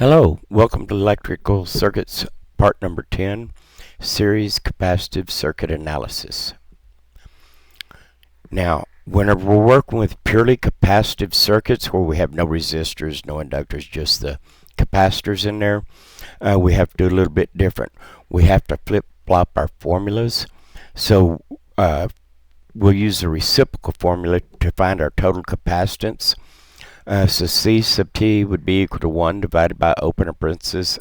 Hello, welcome to Electrical Circuits part number 10, Series Capacitive Circuit Analysis. Now, whenever we're working with purely capacitive circuits where we have no resistors, no inductors, just the capacitors in there, we have to do a little bit different. We have to flip-flop our formulas. So we'll use the reciprocal formula to find our total capacitance. So C sub t would be equal to 1 divided by, open parenthesis,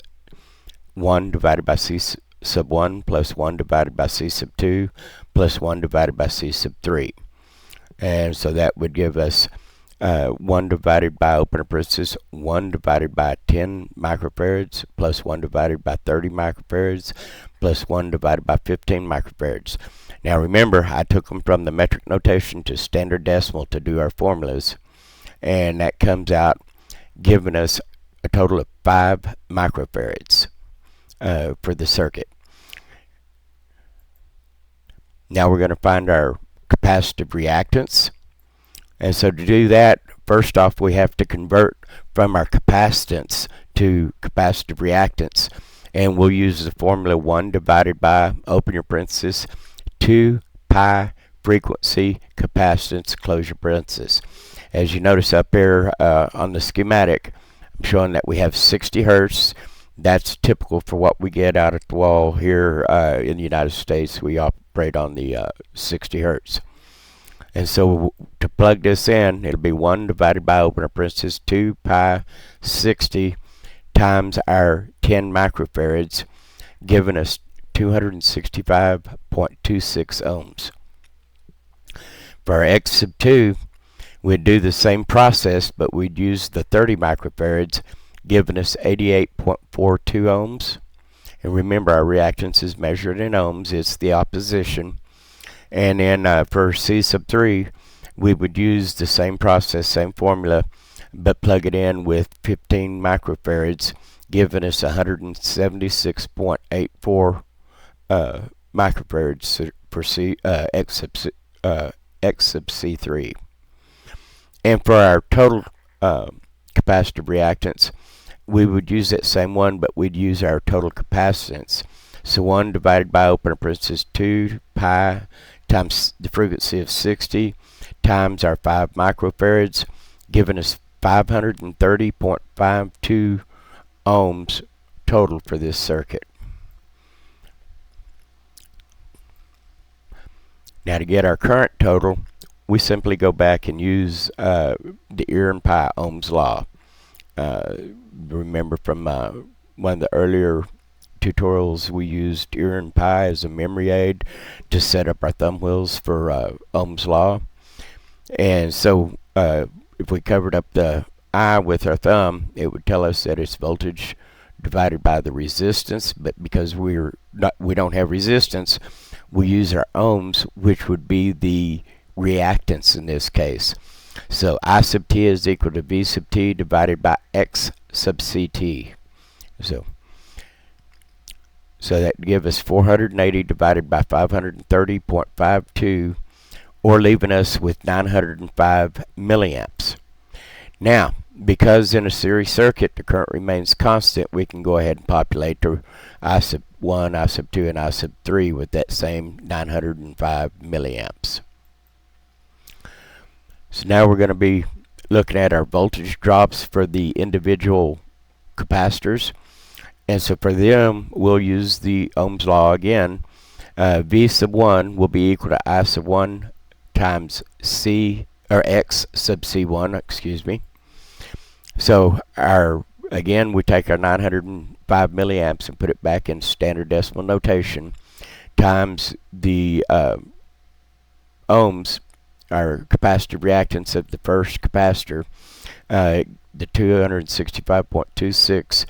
1 divided by C sub 1 plus 1 divided by C sub 2 plus 1 divided by C sub 3. And so that would give us 1 divided by, open parenthesis, 1 divided by 10 microfarads plus 1 divided by 30 microfarads plus 1 divided by 15 microfarads. Now remember, I took them from the metric notation to standard decimal to do our formulas. And that comes out giving us a total of 5 microfarads for the circuit. Now we're going to find our capacitive reactance. And so to do that, first off, we have to convert from our capacitance to capacitive reactance. And we'll use the formula 1 divided by, open your parenthesis, 2 pi frequency capacitance, close your parenthesis. As you notice up here on the schematic, I'm showing that we have 60 hertz. That's typical for what we get out at the wall here in the United States. We operate on the 60 hertz. And so to plug this in, it'll be 1 divided by, open parenthesis, 2 pi 60 times our 10 microfarads, giving us 265.26 ohms. For our X sub 2, we'd do the same process, but we'd use the 30 microfarads, giving us 88.42 ohms. And remember, our reactance is measured in ohms. It's the opposition. And then for C sub 3, we would use the same process, same formula, but plug it in with 15 microfarads, giving us 176.84 microfarads for X sub C3. And for our total capacitive reactance, we would use that same one, but we'd use our total capacitance. So 1 divided by, open parenthesis, 2 pi times the frequency of 60 times our 5 microfarads, giving us 530.52 ohms total for this circuit. Now to get our current total, we simply go back and use the Ehrenpai Ohm's law. Remember from one of the earlier tutorials, we used Ehrenpai as a memory aid to set up our thumb wheels for Ohm's law. And so if we covered up the I with our thumb, it would tell us that it's voltage divided by the resistance, but because we don't have resistance, we use our ohms, which would be the reactance in this case. So I sub t is equal to V sub t divided by X sub ct. So that gives us 480 divided by 530.52, or leaving us with 905 milliamps. Now, because in a series circuit the current remains constant, we can go ahead and populate the I sub 1, I sub 2, and I sub 3 with that same 905 milliamps. So now we're going to be looking at our voltage drops for the individual capacitors. And so for them, we'll use the Ohm's law again. V sub 1 will be equal to I sub 1 times X sub C1, excuse me. So again, we take our 905 milliamps and put it back in standard decimal notation times the ohms, our capacitive reactance of the first capacitor, the 265.26,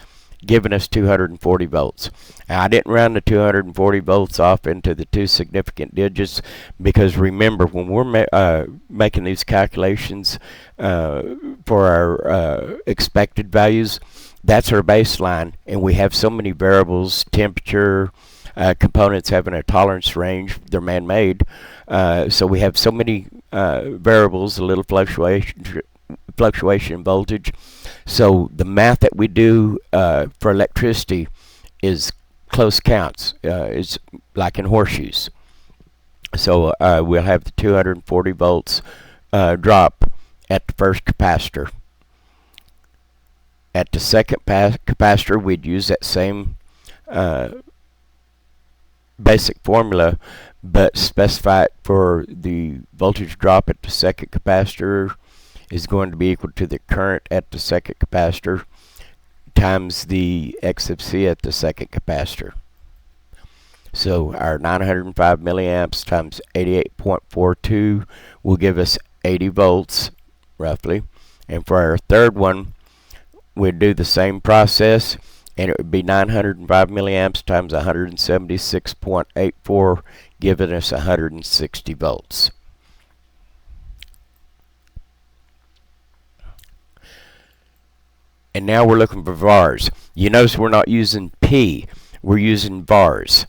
giving us 240 volts. Now, I didn't round the 240 volts off into the two significant digits because remember, when we're making these calculations for our expected values, that's our baseline, and we have so many variables, temperature, components having a tolerance range, they're man-made, so we have so many variables, a little fluctuation in voltage. So the math that we do for electricity is close counts. It's like in horseshoes. So we'll have the 240 volts drop at the first capacitor. At the second capacitor, we'd use that same basic formula, but specify it for the voltage drop at the second capacitor is going to be equal to the current at the second capacitor times the X of C at the second capacitor. So our 905 milliamps times 88.42 will give us 80 volts roughly. And for our third one, we'd do the same process, and it would be 905 milliamps times 176.84, giving us 160 volts. And now we're looking for VARs. You notice we're not using P, we're using VARs.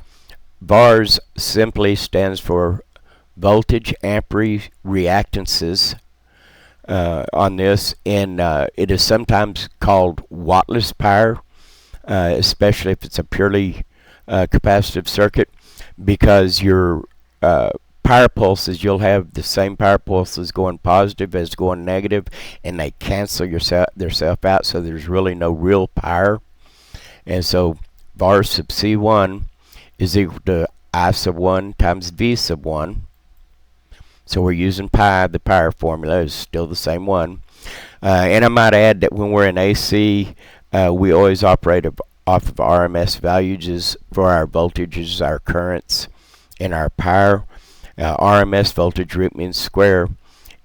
VARs simply stands for voltage ampere reactances on this, and it is sometimes called wattless power, especially if it's a purely capacitive circuit, because your power pulses, you'll have the same power pulses going positive as going negative, and they cancel themselves out, so there's really no real power. And so VAR sub C1 is equal to I sub 1 times V sub 1. So we're using pi. The power formula is still the same one. And I might add that when we're in AC, we always operate off of RMS values for our voltages, our currents, and our power. RMS voltage, root mean square,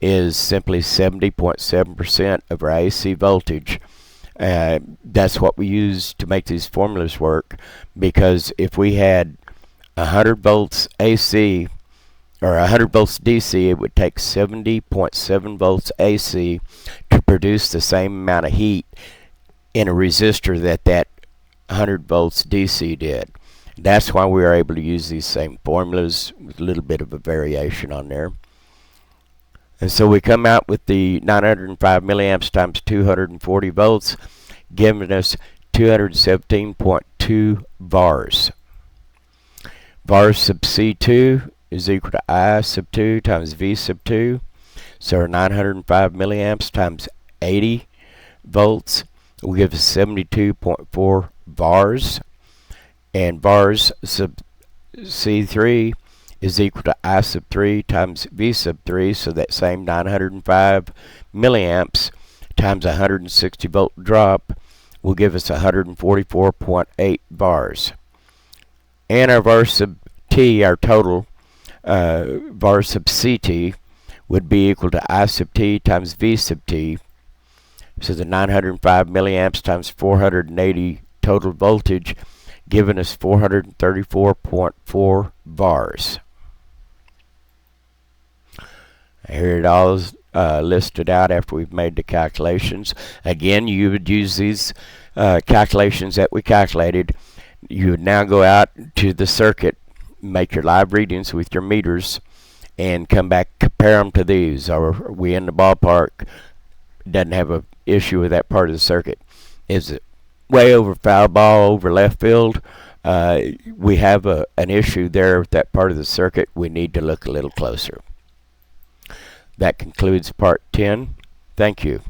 is simply 70.7% of our AC voltage. That's what we use to make these formulas work, because if we had 100 volts AC or 100 volts DC, it would take 70.7 volts AC to produce the same amount of heat in a resistor that 100 volts DC did. That's why we are able to use these same formulas with a little bit of a variation on there. And so we come out with the 905 milliamps times 240 volts, giving us 217.2 VARs. VARs sub C2 is equal to I sub 2 times V sub 2. So our 905 milliamps times 80 volts will give us 72.4 VARs. And VARs sub C3 is equal to I sub 3 times V sub 3. So that same 905 milliamps times 160 volt drop will give us 144.8 VARs. And our VAR sub T, our total VAR sub CT, would be equal to I sub T times V sub T. So the 905 milliamps times 480 total voltage, giving us 434.4 VARs. Here it all is listed out after we've made the calculations. Again, you would use these calculations that we calculated. You would now go out to the circuit, make your live readings with your meters, and come back, compare them to these. Are we in the ballpark? Doesn't have an issue with that part of the circuit. Is it way over foul ball, over left field? We have an issue there with that part of the circuit. We need to look a little closer. That concludes part 10. Thank you.